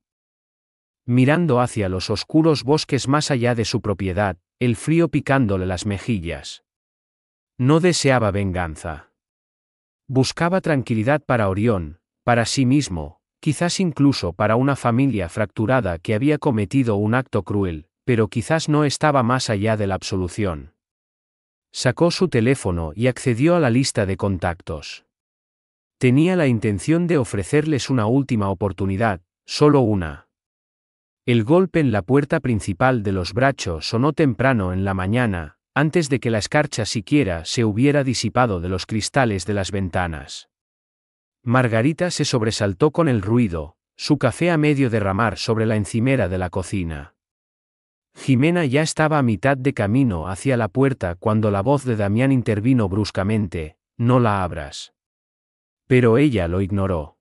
Mirando hacia los oscuros bosques más allá de su propiedad, el frío picándole las mejillas. No deseaba venganza. Buscaba tranquilidad para Orión, para sí mismo, quizás incluso para una familia fracturada que había cometido un acto cruel, pero quizás no estaba más allá de la absolución. Sacó su teléfono y accedió a la lista de contactos. Tenía la intención de ofrecerles una última oportunidad, solo una. El golpe en la puerta principal de los Bracho sonó temprano en la mañana, antes de que la escarcha siquiera se hubiera disipado de los cristales de las ventanas. Margarita se sobresaltó con el ruido, su café a medio derramar sobre la encimera de la cocina. Jimena ya estaba a mitad de camino hacia la puerta cuando la voz de Damián intervino bruscamente: «No la abras». Pero ella lo ignoró.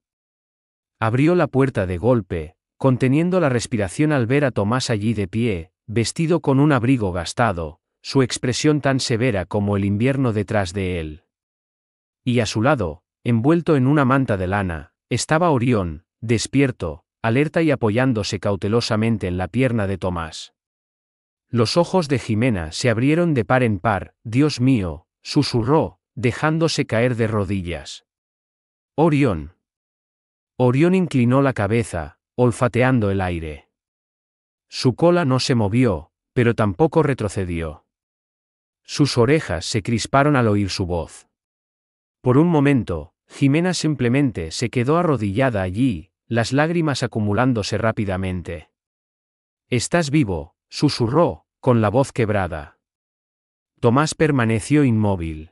Abrió la puerta de golpe, conteniendo la respiración al ver a Tomás allí de pie, vestido con un abrigo gastado, su expresión tan severa como el invierno detrás de él. Y a su lado, envuelto en una manta de lana, estaba Orión, despierto, alerta y apoyándose cautelosamente en la pierna de Tomás. Los ojos de Jimena se abrieron de par en par. «Dios mío», susurró, dejándose caer de rodillas. «Orión». Orión inclinó la cabeza, olfateando el aire. Su cola no se movió, pero tampoco retrocedió. Sus orejas se crisparon al oír su voz. Por un momento, Jimena simplemente se quedó arrodillada allí, las lágrimas acumulándose rápidamente. «¿Estás vivo?», susurró, con la voz quebrada. Tomás permaneció inmóvil.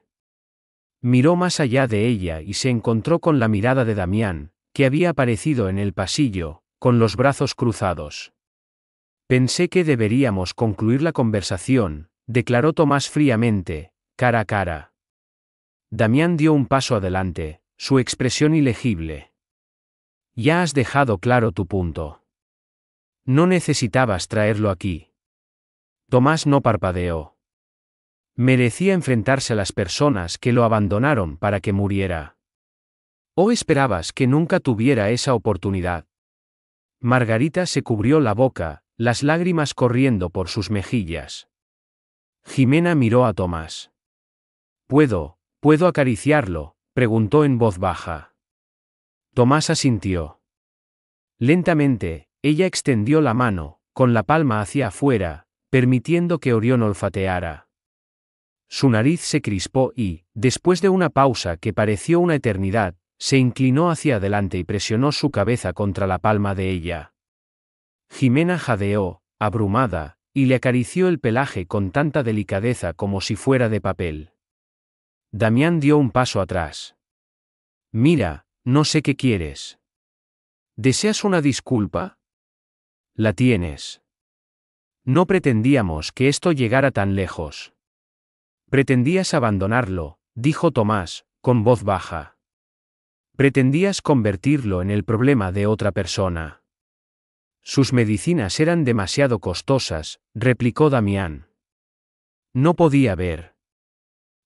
Miró más allá de ella y se encontró con la mirada de Damián, que había aparecido en el pasillo, con los brazos cruzados. «Pensé que deberíamos concluir la conversación», declaró Tomás fríamente, cara a cara. Damián dio un paso adelante, su expresión ilegible. Ya has dejado claro tu punto. No necesitabas traerlo aquí. Tomás no parpadeó. Merecía enfrentarse a las personas que lo abandonaron para que muriera. ¿O esperabas que nunca tuviera esa oportunidad? Margarita se cubrió la boca, las lágrimas corriendo por sus mejillas. Jimena miró a Tomás. ¿Puedo acariciarlo?, preguntó en voz baja. Tomás asintió. Lentamente, ella extendió la mano, con la palma hacia afuera, permitiendo que Orión olfateara. Su nariz se crispó y, después de una pausa que pareció una eternidad, se inclinó hacia adelante y presionó su cabeza contra la palma de ella. Jimena jadeó, abrumada, y le acarició el pelaje con tanta delicadeza como si fuera de papel. Damián dio un paso atrás. Mira, no sé qué quieres. ¿Deseas una disculpa? La tienes. No pretendíamos que esto llegara tan lejos. Pretendías abandonarlo, dijo Tomás, con voz baja. Pretendías convertirlo en el problema de otra persona. Sus medicinas eran demasiado costosas, replicó Damián. No podía ver.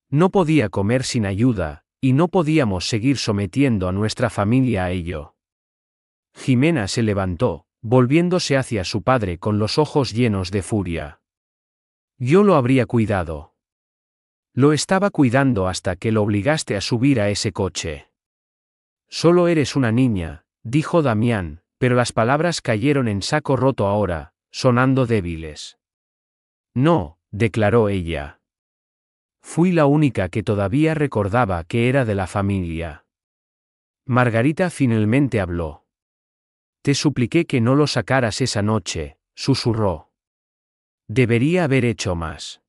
No podía comer sin ayuda, y no podíamos seguir sometiendo a nuestra familia a ello. Jimena se levantó, volviéndose hacia su padre con los ojos llenos de furia. Yo lo habría cuidado. Lo estaba cuidando hasta que lo obligaste a subir a ese coche. Solo eres una niña, dijo Damián, pero las palabras cayeron en saco roto ahora, sonando débiles. No, declaró ella. Fui la única que todavía recordaba que era de la familia. Margarita finalmente habló. Te supliqué que no lo sacaras esa noche, susurró. Debería haber hecho más.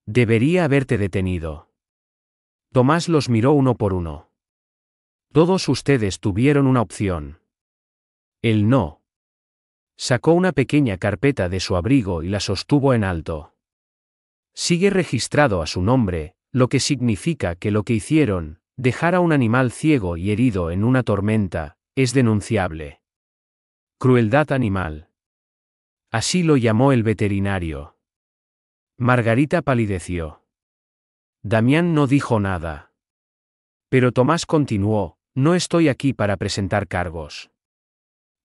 Debería haberte detenido. Tomás los miró uno por uno. Todos ustedes tuvieron una opción. Él no. Sacó una pequeña carpeta de su abrigo y la sostuvo en alto. Sigue registrado a su nombre, lo que significa que lo que hicieron, dejar a un animal ciego y herido en una tormenta, es denunciable. Crueldad animal. Así lo llamó el veterinario. Margarita palideció. Damián no dijo nada. Pero Tomás continuó, no estoy aquí para presentar cargos.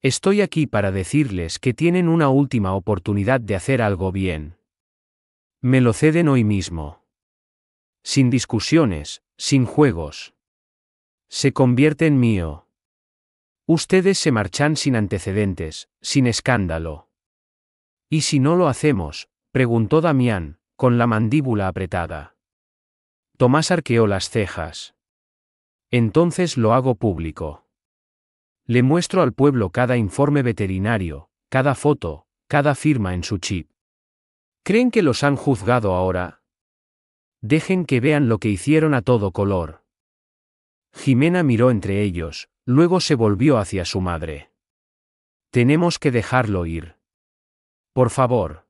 Estoy aquí para decirles que tienen una última oportunidad de hacer algo bien. Me lo ceden hoy mismo. Sin discusiones, sin juegos. Se convierte en mío. Ustedes se marchan sin antecedentes, sin escándalo. ¿Y si no lo hacemos?, preguntó Damián, con la mandíbula apretada. Tomás arqueó las cejas. Entonces lo hago público. Le muestro al pueblo cada informe veterinario, cada foto, cada firma en su chip. ¿Creen que los han juzgado ahora? Dejen que vean lo que hicieron a todo color. Jimena miró entre ellos, luego se volvió hacia su madre. Tenemos que dejarlo ir. Por favor.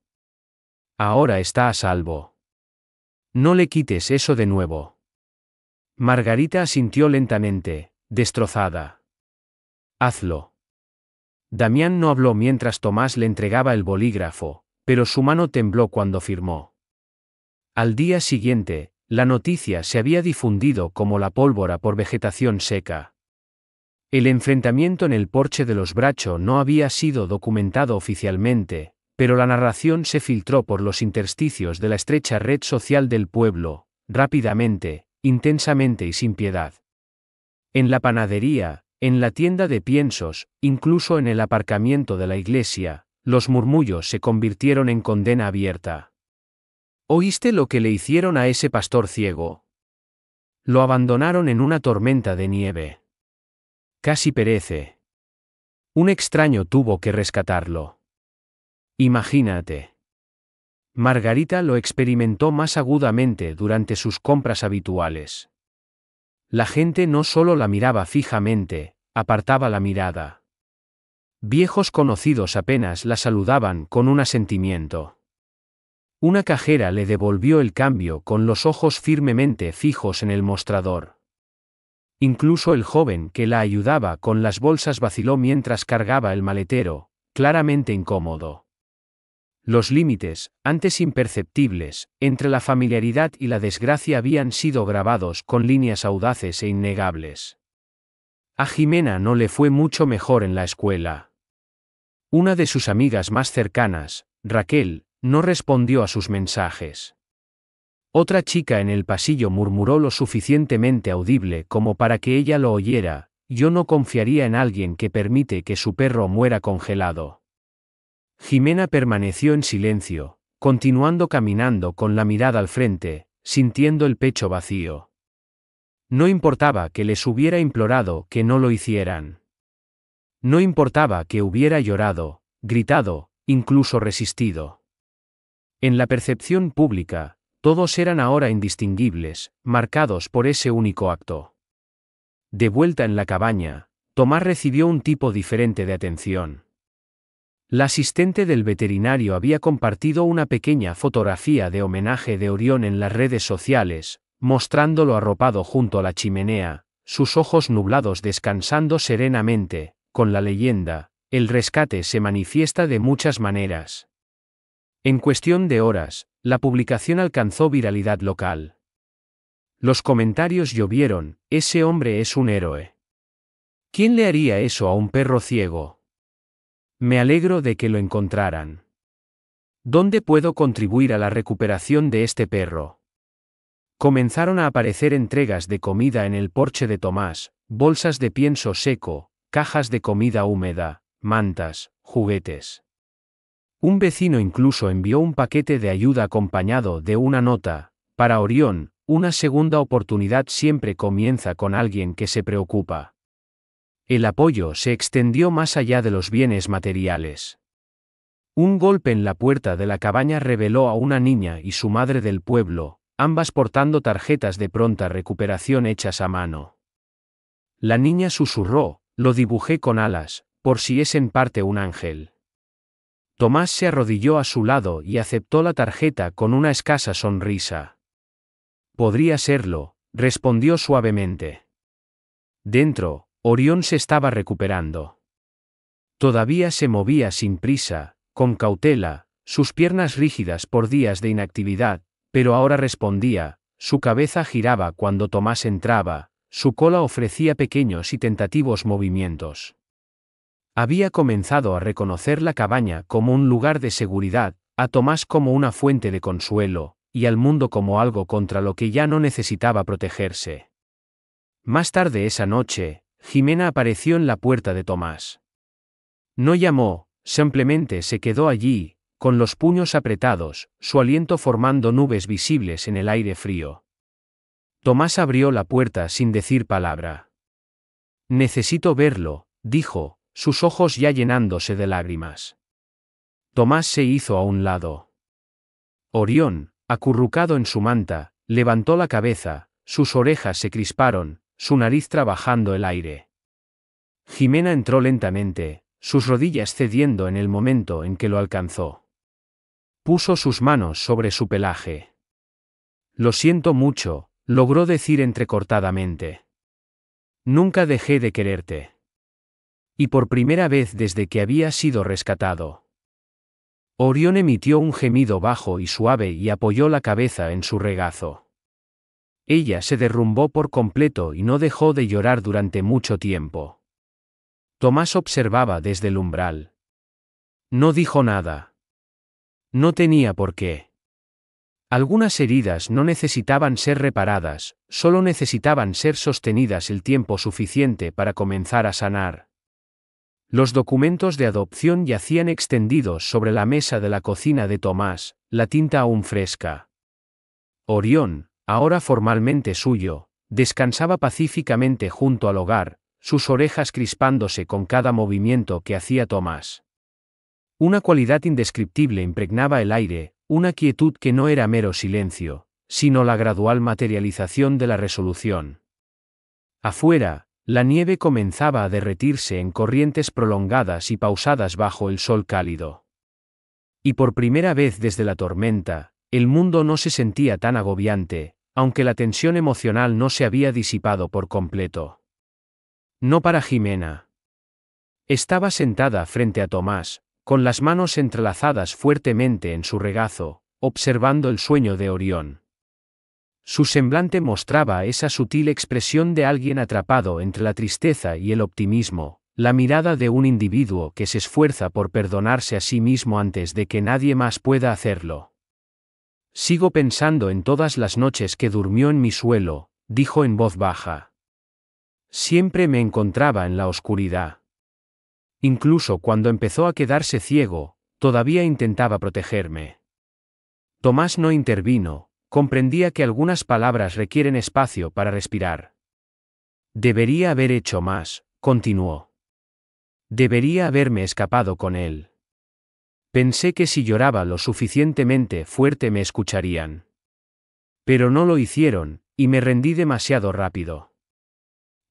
Ahora está a salvo. No le quites eso de nuevo. Margarita asintió lentamente, destrozada. Hazlo. Damián no habló mientras Tomás le entregaba el bolígrafo, pero su mano tembló cuando firmó. Al día siguiente, la noticia se había difundido como la pólvora por vegetación seca. El enfrentamiento en el porche de los Bracho no había sido documentado oficialmente, pero la narración se filtró por los intersticios de la estrecha red social del pueblo, rápidamente, intensamente y sin piedad. En la panadería, en la tienda de piensos, incluso en el aparcamiento de la iglesia, los murmullos se convirtieron en condena abierta. ¿Oíste lo que le hicieron a ese pastor ciego? Lo abandonaron en una tormenta de nieve. Casi perece. Un extraño tuvo que rescatarlo. Imagínate. Margarita lo experimentó más agudamente durante sus compras habituales. La gente no solo la miraba fijamente, apartaba la mirada. Viejos conocidos apenas la saludaban con un asentimiento. Una cajera le devolvió el cambio con los ojos firmemente fijos en el mostrador. Incluso el joven que la ayudaba con las bolsas vaciló mientras cargaba el maletero, claramente incómodo. Los límites, antes imperceptibles, entre la familiaridad y la desgracia habían sido grabados con líneas audaces e innegables. A Jimena no le fue mucho mejor en la escuela. Una de sus amigas más cercanas, Raquel, no respondió a sus mensajes. Otra chica en el pasillo murmuró lo suficientemente audible como para que ella lo oyera: «Yo no confiaría en alguien que permite que su perro muera congelado». Jimena permaneció en silencio, continuando caminando con la mirada al frente, sintiendo el pecho vacío. No importaba que les hubiera implorado que no lo hicieran. No importaba que hubiera llorado, gritado, incluso resistido. En la percepción pública, todos eran ahora indistinguibles, marcados por ese único acto. De vuelta en la cabaña, Tomás recibió un tipo diferente de atención. La asistente del veterinario había compartido una pequeña fotografía de homenaje de Orión en las redes sociales, mostrándolo arropado junto a la chimenea, sus ojos nublados descansando serenamente, con la leyenda: «El rescate se manifiesta de muchas maneras». En cuestión de horas, la publicación alcanzó viralidad local. Los comentarios llovieron: «Ese hombre es un héroe. ¿Quién le haría eso a un perro ciego? Me alegro de que lo encontraran. ¿Dónde puedo contribuir a la recuperación de este perro?». Comenzaron a aparecer entregas de comida en el porche de Tomás, bolsas de pienso seco, cajas de comida húmeda, mantas, juguetes. Un vecino incluso envió un paquete de ayuda acompañado de una nota: «Para Orión, una segunda oportunidad siempre comienza con alguien que se preocupa». El apoyo se extendió más allá de los bienes materiales. Un golpe en la puerta de la cabaña reveló a una niña y su madre del pueblo, ambas portando tarjetas de pronta recuperación hechas a mano. La niña susurró: «Lo dibujé con alas, por si es en parte un ángel». Tomás se arrodilló a su lado y aceptó la tarjeta con una escasa sonrisa. «Podría serlo», respondió suavemente. Dentro, Orión se estaba recuperando. Todavía se movía sin prisa, con cautela, sus piernas rígidas por días de inactividad, pero ahora respondía, su cabeza giraba cuando Tomás entraba, su cola ofrecía pequeños y tentativos movimientos. Había comenzado a reconocer la cabaña como un lugar de seguridad, a Tomás como una fuente de consuelo, y al mundo como algo contra lo que ya no necesitaba protegerse. Más tarde esa noche, Jimena apareció en la puerta de Tomás. No llamó, simplemente se quedó allí, con los puños apretados, su aliento formando nubes visibles en el aire frío. Tomás abrió la puerta sin decir palabra. «Necesito verlo», dijo, sus ojos ya llenándose de lágrimas. Tomás se hizo a un lado. Orión, acurrucado en su manta, levantó la cabeza, sus orejas se crisparon, su nariz trabajando el aire. Jimena entró lentamente, sus rodillas cediendo en el momento en que lo alcanzó. Puso sus manos sobre su pelaje. «Lo siento mucho», logró decir entrecortadamente. «Nunca dejé de quererte. Y por primera vez desde que había sido rescatado». Orión emitió un gemido bajo y suave y apoyó la cabeza en su regazo. Ella se derrumbó por completo y no dejó de llorar durante mucho tiempo. Tomás observaba desde el umbral. No dijo nada. No tenía por qué. Algunas heridas no necesitaban ser reparadas, solo necesitaban ser sostenidas el tiempo suficiente para comenzar a sanar. Los documentos de adopción yacían extendidos sobre la mesa de la cocina de Tomás, la tinta aún fresca. Orión, ahora formalmente suyo, descansaba pacíficamente junto al hogar, sus orejas crispándose con cada movimiento que hacía Tomás. Una cualidad indescriptible impregnaba el aire, una quietud que no era mero silencio, sino la gradual materialización de la resolución. Afuera, la nieve comenzaba a derretirse en corrientes prolongadas y pausadas bajo el sol cálido. Y por primera vez desde la tormenta, el mundo no se sentía tan agobiante, aunque la tensión emocional no se había disipado por completo. No para Jimena. Estaba sentada frente a Tomás, con las manos entrelazadas fuertemente en su regazo, observando el sueño de Orión. Su semblante mostraba esa sutil expresión de alguien atrapado entre la tristeza y el optimismo, la mirada de un individuo que se esfuerza por perdonarse a sí mismo antes de que nadie más pueda hacerlo. Sigo pensando en todas las noches que durmió en mi suelo, dijo en voz baja. Siempre me encontraba en la oscuridad. Incluso cuando empezó a quedarse ciego, todavía intentaba protegerme. Tomás no intervino, comprendía que algunas palabras requieren espacio para respirar. Debería haber hecho más, continuó. Debería haberme escapado con él. Pensé que si lloraba lo suficientemente fuerte me escucharían. Pero no lo hicieron, y me rendí demasiado rápido.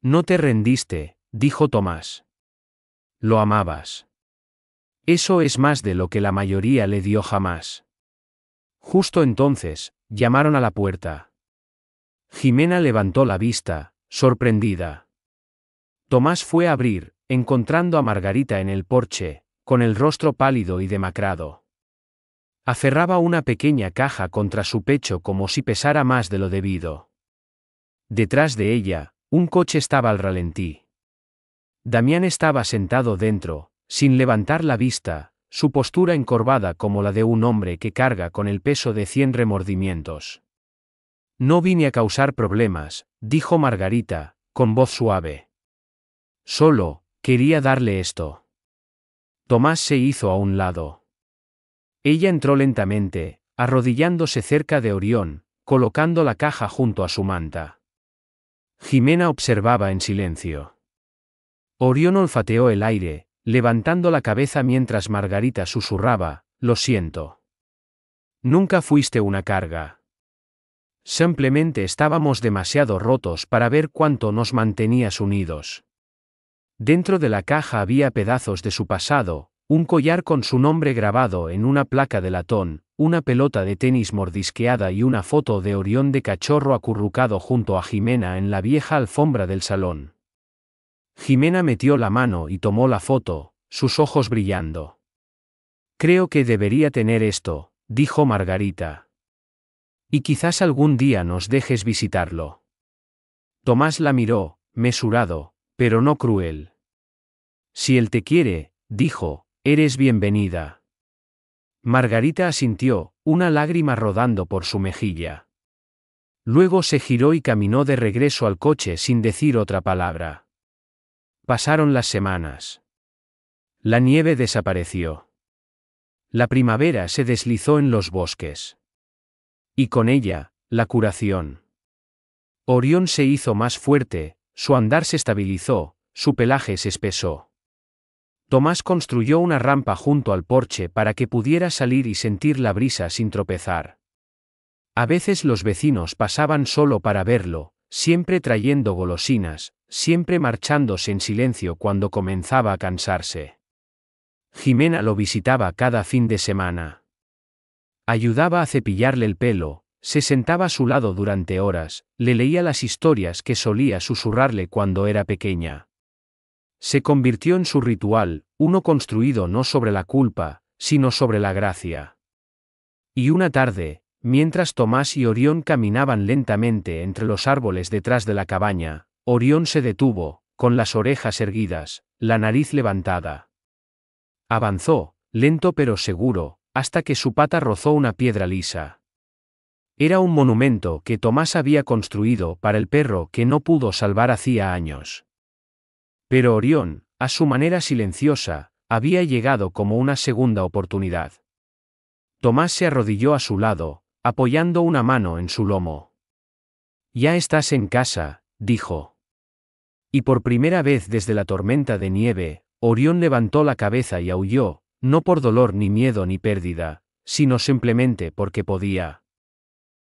No te rendiste, dijo Tomás. Lo amabas. Eso es más de lo que la mayoría le dio jamás. Justo entonces, llamaron a la puerta. Jimena levantó la vista, sorprendida. Tomás fue a abrir, encontrando a Margarita en el porche, con el rostro pálido y demacrado. Aferraba una pequeña caja contra su pecho como si pesara más de lo debido. Detrás de ella, un coche estaba al ralentí. Damián estaba sentado dentro, sin levantar la vista, su postura encorvada como la de un hombre que carga con el peso de 100 remordimientos. No vine a causar problemas, dijo Margarita, con voz suave. Solo, quería darle esto. Tomás se hizo a un lado. Ella entró lentamente, arrodillándose cerca de Orión, colocando la caja junto a su manta. Jimena observaba en silencio. Orión olfateó el aire, levantando la cabeza mientras Margarita susurraba, «Lo siento. Nunca fuiste una carga. Simplemente estábamos demasiado rotos para ver cuánto nos mantenías unidos». Dentro de la caja había pedazos de su pasado, un collar con su nombre grabado en una placa de latón, una pelota de tenis mordisqueada y una foto de Orión de cachorro acurrucado junto a Jimena en la vieja alfombra del salón. Jimena metió la mano y tomó la foto, sus ojos brillando. Creo que debería tener esto, dijo Margarita. Y quizás algún día nos dejes visitarlo. Tomás la miró, mesurado, pero no cruel. Si él te quiere, dijo, eres bienvenida. Margarita asintió, una lágrima rodando por su mejilla. Luego se giró y caminó de regreso al coche sin decir otra palabra. Pasaron las semanas. La nieve desapareció. La primavera se deslizó en los bosques. Y con ella, la curación. Orión se hizo más fuerte, su andar se estabilizó, su pelaje se espesó. Tomás construyó una rampa junto al porche para que pudiera salir y sentir la brisa sin tropezar. A veces los vecinos pasaban solo para verlo, siempre trayendo golosinas, siempre marchándose en silencio cuando comenzaba a cansarse. Jimena lo visitaba cada fin de semana. Ayudaba a cepillarle el pelo, se sentaba a su lado durante horas, le leía las historias que solía susurrarle cuando era pequeña. Se convirtió en su ritual, uno construido no sobre la culpa, sino sobre la gracia. Y una tarde, mientras Tomás y Orión caminaban lentamente entre los árboles detrás de la cabaña, Orión se detuvo, con las orejas erguidas, la nariz levantada. Avanzó, lento pero seguro, hasta que su pata rozó una piedra lisa. Era un monumento que Tomás había construido para el perro que no pudo salvar hacía años. Pero Orión, a su manera silenciosa, había llegado como una segunda oportunidad. Tomás se arrodilló a su lado, apoyando una mano en su lomo. «Ya estás en casa», dijo. Y por primera vez desde la tormenta de nieve, Orión levantó la cabeza y aulló, no por dolor ni miedo ni pérdida, sino simplemente porque podía.